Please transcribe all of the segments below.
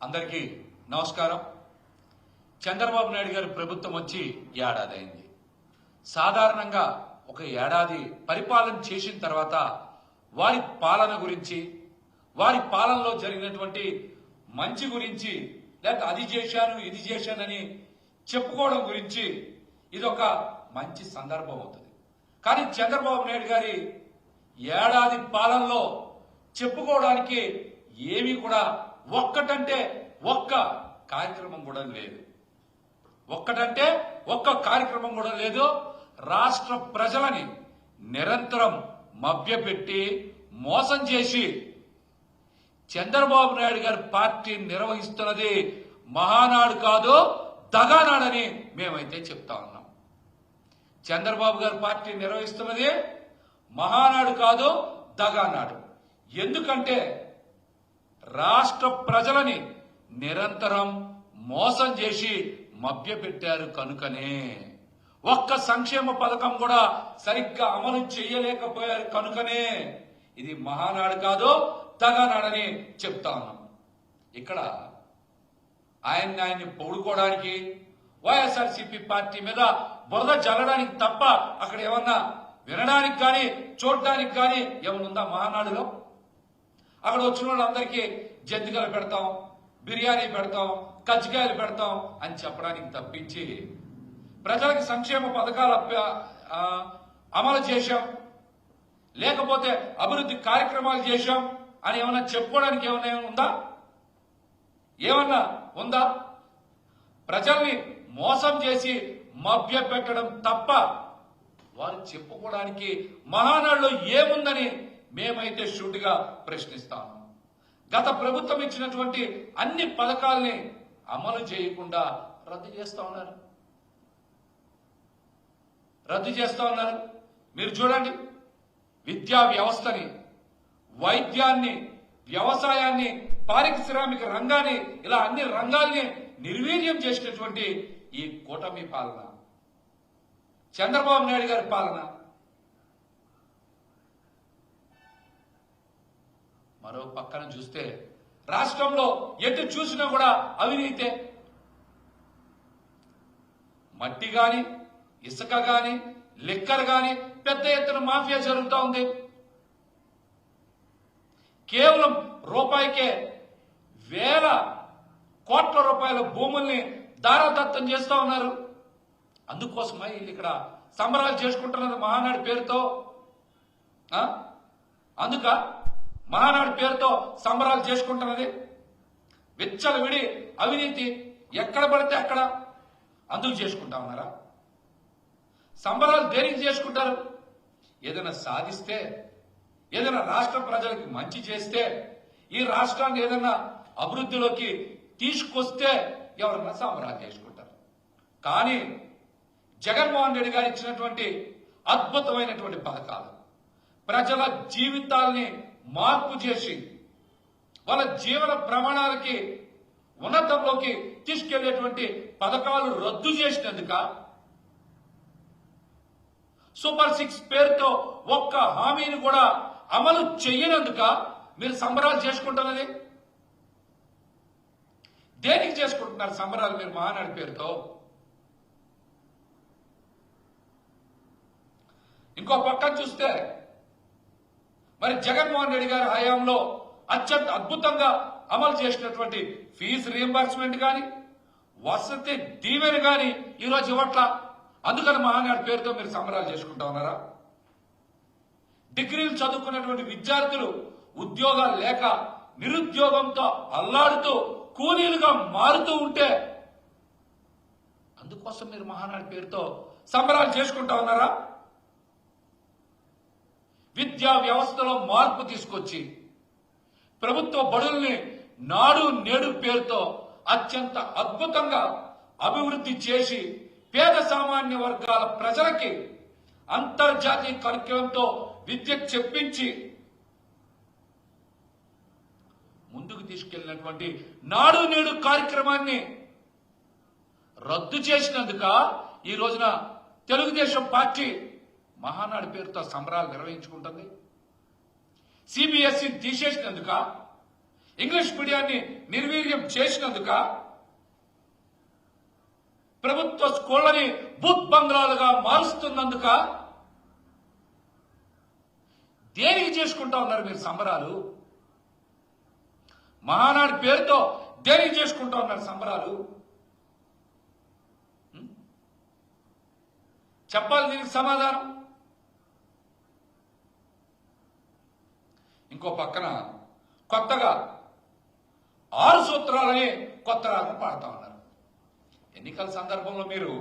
అందరికీ నమస్కారం. చంద్రబాబు నాయుడు గారి ప్రభుత్వం వచ్చి ఏడాది అయింది. సాధారణంగా ఒక ఏడాది పరిపాలన చేసిన తర్వాత వారి పాలన గురించి, వారి పాలనలో జరిగినటువంటి మంచి గురించి, లేక అది చేశాను ఇది చేశానని చెప్పుకోవడం గురించి ఇదొక మంచి సందర్భం అవుతుంది. కానీ చంద్రబాబు నాయుడు గారి ఏడాది పాలనలో చెప్పుకోవడానికి ఏమీ కూడా ఒక్కటంటే ఒక్క కార్యక్రమం కూడా లేదు. ఒక్కటంటే ఒక్క కార్యక్రమం కూడా లేదు. రాష్ట్ర ప్రజలని నిరంతరం మభ్యపెట్టి మోసం చేసి చంద్రబాబు నాయుడు గారి పార్టీ నిర్వహిస్తున్నది మహానాడు కాదు, దగానాడని మేమైతే చెప్తా ఉన్నాం. చంద్రబాబు గారి పార్టీ నిర్వహిస్తున్నది మహానాడు కాదు, దగానాడు. ఎందుకంటే రాష్ట్ర ప్రజలని నిరంతరం మోసం చేసి మభ్యపెట్టారు కనుకనే. ఒక్క సంక్షేమ పథకం కూడా సరిగ్గా అమలు చేయలేకపోయారు కనుకనే ఇది మహానాడు కాదు, దగానాడని చెప్తా ఉన్నాం. ఇక్కడ ఆయన్ని పొడుకోవడానికి, వైఎస్ఆర్సీపీ పార్టీ మీద బురద జల్లడానికి తప్ప అక్కడ ఏమన్నా వినడానికి కానీ చూడడానికి కానీ ఏమనుందా మహానాడులో? అక్కడ వచ్చిన వాళ్ళందరికీ జంతికలు పెడతాం, బిర్యానీ పెడతాం, కజ్జికాయలు పెడతాం అని చెప్పడానికి తప్పించి ప్రజలకు సంక్షేమ పథకాలు అమలు చేశాం, లేకపోతే అభివృద్ధి కార్యక్రమాలు చేశాం అని ఏమన్నా చెప్పుకోవడానికి ఏమన్నా ఉందా? ఏమన్నా ఉందా? ప్రజల్ని మోసం చేసి మభ్య పెట్టడం తప్ప వారు చెప్పుకోవడానికి మహానాడులో ఏముందని మేమైతే షూటిగా ప్రశ్నిస్తాము. గత ప్రభుత్వం ఇచ్చినటువంటి అన్ని పథకాల్ని అమలు చేయకుండా రద్దు చేస్తా ఉన్నారు. మీరు చూడండి, విద్యా వ్యవస్థని, వైద్యాన్ని, వ్యవసాయాన్ని, పారిశ్రామిక రంగాన్ని, ఇలా అన్ని రంగాల్ని నిర్వీర్యం చేసినటువంటి ఈ కూటమి పాలన, చంద్రబాబు నాయుడు గారి పాలన. మరో పక్కన చూస్తే రాష్ట్రంలో ఎటు చూసినా కూడా అవినీతే. మట్టి గాని, ఇసుక గాని, లిక్కర్ గాని పెద్ద ఎత్తున మాఫియా జరుగుతూ ఉంది. కేవలం రూపాయికే వేల కోట్ల రూపాయల భూముల్ని దారాదత్తం చేస్తా ఉన్నారు. అందుకోసమై వీళ్ళు ఇక్కడ సంబరాలు చేసుకుంటున్నారు మహానాడు పేరుతో. అందుక మహానాడు పేరుతో సంబరాలు చేసుకుంటున్నది విచ్చలవిడి అవినీతి ఎక్కడ పడితే అక్కడ. అందుకు చేసుకుంటా ఉన్నారా? సంబరాలు దేనికి చేసుకుంటారు? ఏదైనా సాధిస్తే, ఏదైనా రాష్ట్ర ప్రజలకు మంచి చేస్తే, ఈ రాష్ట్రాన్ని ఏదైనా అభివృద్ధిలోకి తీసుకొస్తే ఎవరన్నా సంబరాలు చేసుకుంటారు. కానీ జగన్మోహన్ రెడ్డి గారు ఇచ్చినటువంటి అద్భుతమైనటువంటి పథకాలు ప్రజల జీవితాల్ని మార్పు చేసి వాళ్ళ జీవన ప్రమాణాలకి ఉన్నతంలోకి తీసుకెళ్లేటువంటి పథకాలు రద్దు చేసినందుక, సూపర్ 6 పేరుతో ఒక్క హామీని కూడా అమలు చేయనందుక మీరు సంబరాలు చేసుకుంటున్నది? దేనికి చేసుకుంటున్నారు సంబరాలు మీరు మహానాడు పేరుతో? ఇంకో పక్కన చూస్తే మరి జగన్మోహన్ రెడ్డి గారి హయాంలో అత్యంత అద్భుతంగా అమలు చేసినటువంటి ఫీజు రీఎంబర్స్మెంట్ కానీ, వసతి దీవెన కానీ ఈరోజు ఇవ్వట్లా. అందుకని మహానాడు పేరుతో మీరు సంబరాలు చేసుకుంటా ఉన్నారా? డిగ్రీలు చదువుకున్నటువంటి విద్యార్థులు ఉద్యోగాలు లేక నిరుద్యోగంతో అల్లాడుతూ కూలీలుగా మారుతూ ఉంటే అందుకోసం మీరు మహానాడు పేరుతో సంబరాలు చేసుకుంటా ఉన్నారా? విద్యా వ్యవస్థలో మార్పు తీసుకొచ్చి ప్రభుత్వ బడుల్ని నాడు నేడు పేరుతో అత్యంత అద్భుతంగా అభివృద్ధి చేసి పేద సామాన్య వర్గాల ప్రజలకి అంతర్జాతీయ కరిక్యులంతో విద్య చెప్పించి ముందుకు తీసుకెళ్లినటువంటి నాడు నేడు కార్యక్రమాన్ని రద్దు చేసినందుక ఈ రోజున తెలుగుదేశం పార్టీ మహానాడు పేరుతో సంబరాలు నిర్వహించుకుంటుంది. సిబిఎస్ఈ తీసేసినందుక, ఇంగ్లీష్ మీడియాన్ని నిర్వీర్యం చేసినందుక, ప్రభుత్వ స్కూళ్లని బూత్ బంగ్లాలుగా మారుస్తున్నందుక, దేనికి చేసుకుంటా ఉన్నారు మీరు సంబరాలు? మహానాడు పేరుతో దేనికి చేసుకుంటా ఉన్నారు సంబరాలు? చెప్పాలి దీనికి సమాధానం. ఇంకో పక్కన కొత్తగా 6 సూత్రాలని కొత్త రాగం పాడుతా ఉన్నారు. ఎన్నికల సందర్భంలో మీరు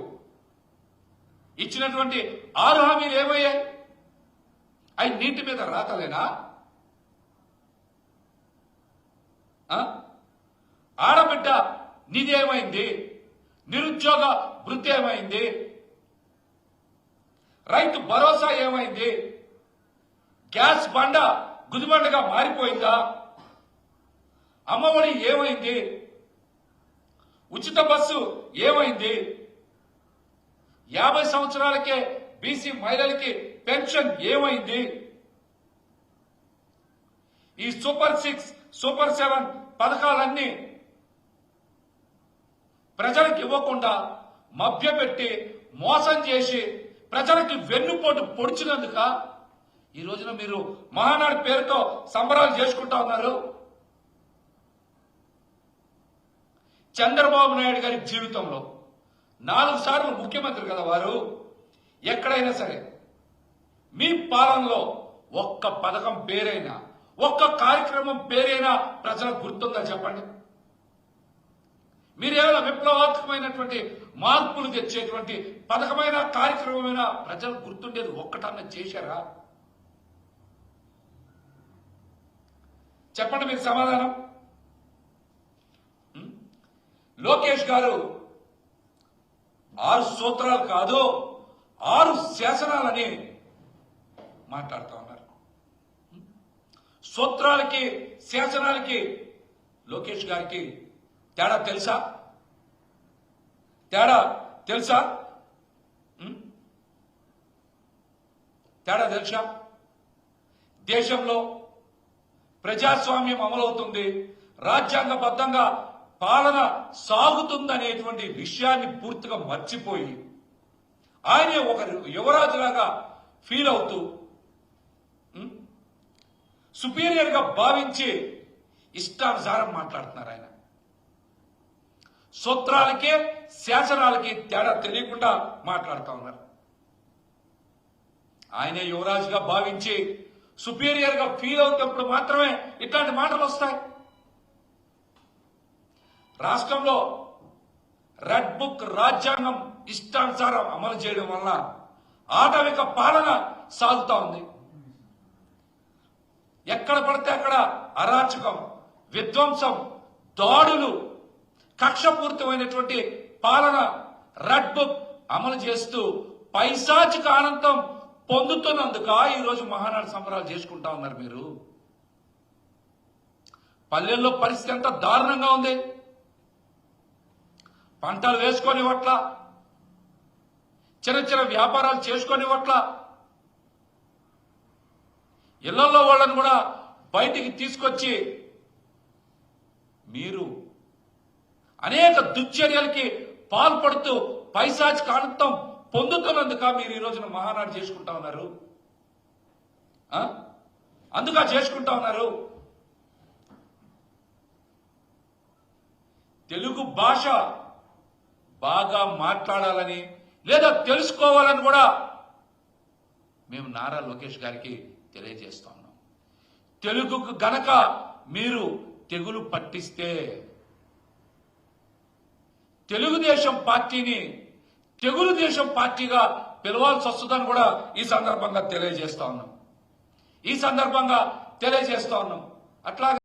ఇచ్చినటువంటి 6 హామీలు ఏమయ్యాయి? అవి నీటి మీద రాతలేనా? ఆడబిడ్డ నిధి ఏమైంది? నిరుద్యోగ వృత్తి ఏమైంది? రైతు భరోసా ఏమైంది? గ్యాస్ బండ గుదిబండగా మారిపోయిందా? అమ్మఒడి ఏమైంది? ఉచిత బస్సు ఏమైంది? 50 సంవత్సరాలకే బీసీ మహిళలకి పెన్షన్ ఏమైంది? ఈ సూపర్ 6, సూపర్ 7 పథకాలన్నీ ప్రజలకు ఇవ్వకుండా మభ్యపెట్టి మోసం చేసి ప్రజలకి వెన్నుపోటు పొడిచినందుక ఈ రోజున మీరు మహానాడు పేరుతో సంబరాలు చేసుకుంటా ఉన్నారు. చంద్రబాబు నాయుడు గారి జీవితంలో 4 సార్లు ముఖ్యమంత్రి కదా వారు. ఎక్కడైనా సరే మీ పాలనలో ఒక్క పథకం పేరైనా, ఒక్క కార్యక్రమం పేరైనా ప్రజలకు గుర్తుందా చెప్పండి? మీరేమైనా విప్లవాత్మకమైనటువంటి మార్పులు తెచ్చేటువంటి పథకమైన కార్యక్రమమైన ప్రజలకు గుర్తుండేది ఒక్కటన్నా చేశారా? చెప్పండి మీకు సమాధానం. లోకేష్ గారు 6 సూత్రాలు కాదు 6 శాసనాలని మాట్లాడుతూ ఉన్నారు. సూత్రాలకి శాసనాలకి లోకేష్ గారికి తేడా తెలుసా? తేడా తెలుసా? తేడా తెలుసా? దేశంలో ప్రజాస్వామ్యం అమలవుతుంది, రాజ్యాంగబద్ధంగా పాలన సాగుతుందనేటువంటి విషయాన్ని పూర్తిగా మర్చిపోయి ఆయనే ఒక యువరాజులాగా ఫీల్ అవుతూ సుపీరియర్ గా భావించి ఇష్టానుసారం మాట్లాడుతున్నారు. ఆయన సూత్రాలకే శాసనాలకి తేడా తెలియకుండా మాట్లాడుతూ ఉన్నారు. ఆయనే యువరాజుగా భావించి సుపీరియర్ గా ఫీల్ అవుతున్నప్పుడు మాత్రమే ఇట్లాంటి మాటలు వస్తాయి. రాష్ట్రంలో రెడ్ బుక్ రాజ్యాంగం ఇష్టానుసారం అమలు చేయడం వల్ల ఆటవిక పాలన సాగుతా ఉంది. ఎక్కడ పడితే అక్కడ అరాచకం, విధ్వంసం, దాడులు, కక్షపూరితమైనటువంటి పాలన రెడ్ బుక్ అమలు చేస్తూ పైశాచిక ఆనందం పొందుతున్నందుక ఈరోజు మహానాడు సంబరాలు చేసుకుంటా ఉన్నారు మీరు. పల్లెల్లో పరిస్థితి ఎంత దారుణంగా ఉంది. పంటలు వేసుకొనివట్ల, చిన్న చిన్న వ్యాపారాలు చేసుకొనివట్ల, ఇళ్లలో వాళ్ళని కూడా బయటికి తీసుకొచ్చి మీరు అనేక దుశ్చర్యలకి పాల్పడుతూ పైశాచిక ఆనందం పొందుతున్నందుక మీరు ఈ రోజున మహానాడు చేసుకుంటా ఉన్నారు. అందుక చేసుకుంటా ఉన్నారు. తెలుగు భాష బాగా మాట్లాడాలని లేదా తెలుసుకోవాలని కూడా మేము నారా లోకేష్ గారికి తెలియజేస్తా ఉన్నాం. తెలుగుకు గనక మీరు తెగులు పట్టిస్తే తెలుగుదేశం పార్టీని తెగులు దేశం పార్టీగా పిలవాల్సి వస్తుందని కూడా ఈ సందర్భంగా తెలియజేస్తా ఉన్నాం. అట్లాగే